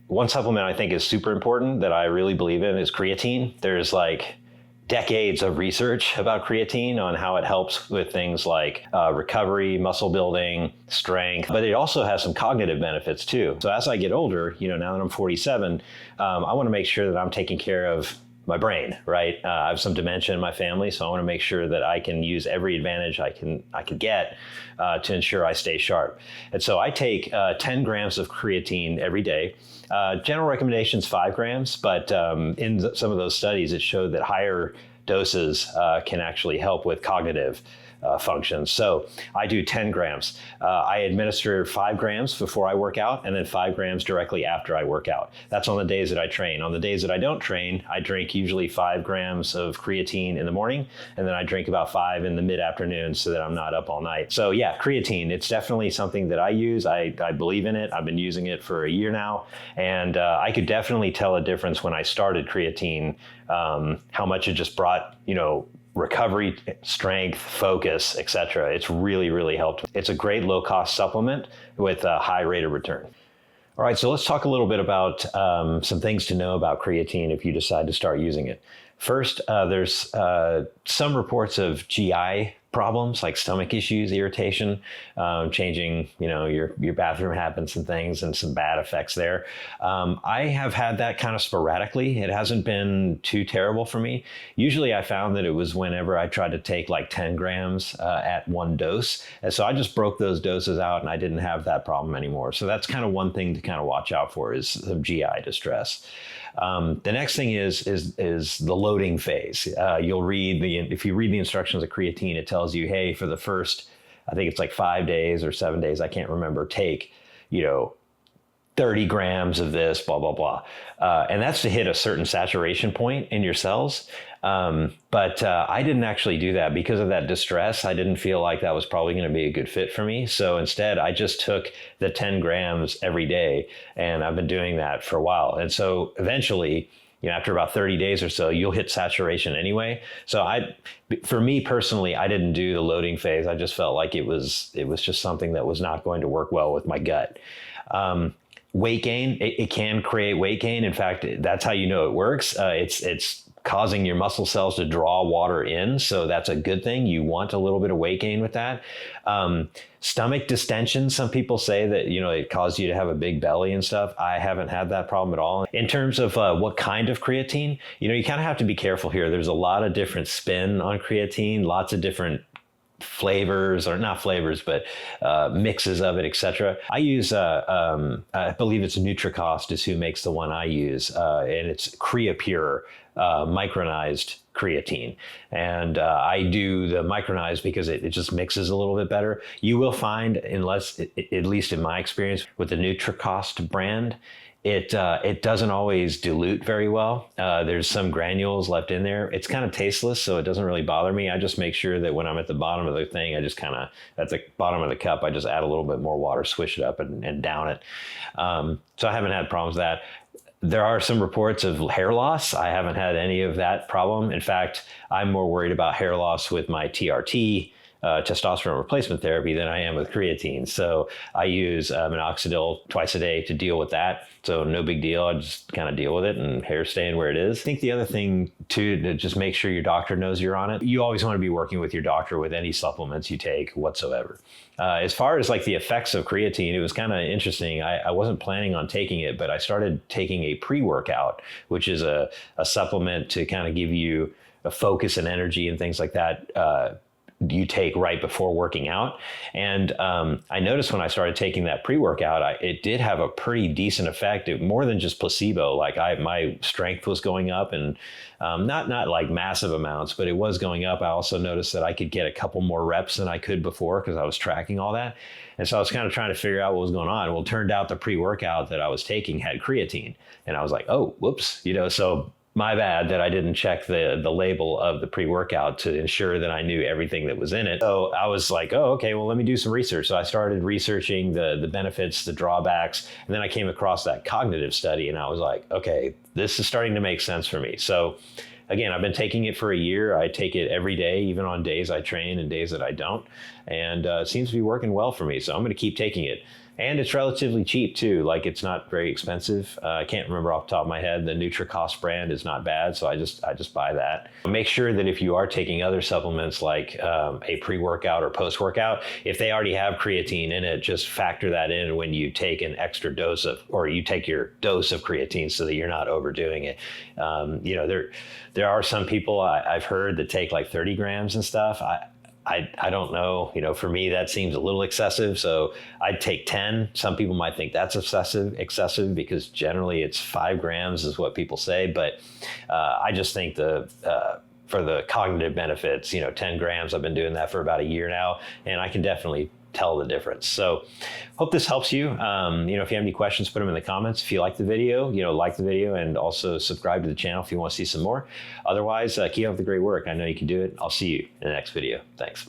one supplement I think is super important that I really believe in is creatine. There's like decades of research about creatine on how it helps with things like recovery, muscle building, strength, but it also has some cognitive benefits too. So as I get older, now that I'm 47, I want to make sure that I'm taking care of my brain, right? I have some dementia in my family, so I want to make sure that I can use every advantage I could get to ensure I stay sharp. And so I take 10 grams of creatine every day. General recommendation is 5 grams, but in some of those studies, it showed that higher doses can actually help with cognitive functions. So I do 10 grams. I administer 5 grams before I work out and then 5 grams directly after I work out. That's on the days that I train. On the days that I don't train, I drink usually 5 grams of creatine in the morning, and then I drink about 5 in the mid-afternoon so that I'm not up all night. So yeah, creatine, it's definitely something that I use. I believe in it. I've been using it for a year now, and I could definitely tell a difference when I started creatine, how much it just brought, recovery, strength, focus, etc. It's really, really helped. It's a great low-cost supplement with a high rate of return. All right, so let's talk a little bit about some things to know about creatine if you decide to start using it. First, there's some reports of GI problems like stomach issues, irritation, changing, your bathroom habits and things, and some bad effects there. I have had that kind of sporadically. It hasn't been too terrible for me. Usually I found that it was whenever I tried to take like 10 grams at one dose. And so I just broke those doses out and I didn't have that problem anymore. So that's kind of one thing to kind of watch out for is some GI distress. The next thing is the loading phase. If you read the instructions of creatine, it tells you, hey, for the first, I think it's like 5 days or 7 days, I can't remember, take, 30 grams of this, blah, blah, blah. And that's to hit a certain saturation point in your cells. But I didn't actually do that because of that distress. I didn't feel like that was probably going to be a good fit for me. So instead, I just took the 10 grams every day, and I've been doing that for a while. And so eventually, after about 30 days or so, you'll hit saturation anyway. So for me personally, I didn't do the loading phase. I just felt like it was just something that was not going to work well with my gut. Weight gain, it can create weight gain. In fact, that's how you know it works. It's causing your muscle cells to draw water in. So that's a good thing. You want a little bit of weight gain with that. Stomach distension, some people say that, it caused you to have a big belly and stuff. I haven't had that problem at all. In terms of what kind of creatine, you kind of have to be careful here. There's a lot of different spin on creatine, lots of different flavors, or not flavors, but mixes of it, etc. I use, I believe it's NutriCost is who makes the one I use, and it's CreaPure micronized creatine. And I do the micronized because it just mixes a little bit better. You will find, at least in my experience with the NutriCost brand, it doesn't always dilute very well. There's some granules left in there. It's kind of tasteless, so it doesn't really bother me. I just make sure that when I'm at the bottom of the thing, I just kind of, at the bottom of the cup, I just add a little bit more water, swish it up and down it. So I haven't had problems with that. There are some reports of hair loss. I haven't had any of that problem. In fact, I'm more worried about hair loss with my TRT, testosterone replacement therapy, than I am with creatine. So I use minoxidil twice a day to deal with that. So no big deal. I just kind of deal with it, and hair staying where it is. I think the other thing too, to just make sure your doctor knows you're on it. You always want to be working with your doctor with any supplements you take whatsoever. As far as like the effects of creatine, it was kind of interesting. I wasn't planning on taking it, but I started taking a pre-workout, which is a supplement to kind of give you a focus and energy and things like that. You take right before working out. And I noticed when I started taking that pre-workout, it did have a pretty decent effect, more than just placebo. Like my strength was going up, and not like massive amounts, but it was going up. I also noticed that I could get a couple more reps than I could before because I was tracking all that. And so I was kind of trying to figure out what was going on. Well, it turned out the pre-workout that I was taking had creatine. And I was like, oh, whoops, so my bad that I didn't check the label of the pre-workout to ensure that I knew everything that was in it. So I was like, oh, okay, well, let me do some research. So I started researching the benefits, the drawbacks, and then I came across that cognitive study, and I was like, okay, this is starting to make sense for me. So again, I've been taking it for a year. I take it every day, even on days I train and days that I don't. And it seems to be working well for me. So I'm going to keep taking it. And it's relatively cheap too. Like it's not very expensive. I can't remember off the top of my head. The NutriCost brand is not bad, so I just buy that. Make sure that if you are taking other supplements like a pre-workout or post-workout, if they already have creatine in it, just factor that in when you take an extra dose of, or you take your dose of creatine, so that you're not overdoing it. There are some people I've heard that take like 30 grams and stuff. I don't know, for me, that seems a little excessive. So I'd take 10. Some people might think that's excessive because generally it's 5 grams is what people say. But I just think for the cognitive benefits, 10 grams, I've been doing that for about a year now, and I can definitely tell the difference. So hope this helps you. If you have any questions, put them in the comments. If you like the video, like the video, and also subscribe to the channel if you want to see some more. Otherwise, keep up the great work. I know you can do it. I'll see you in the next video. Thanks.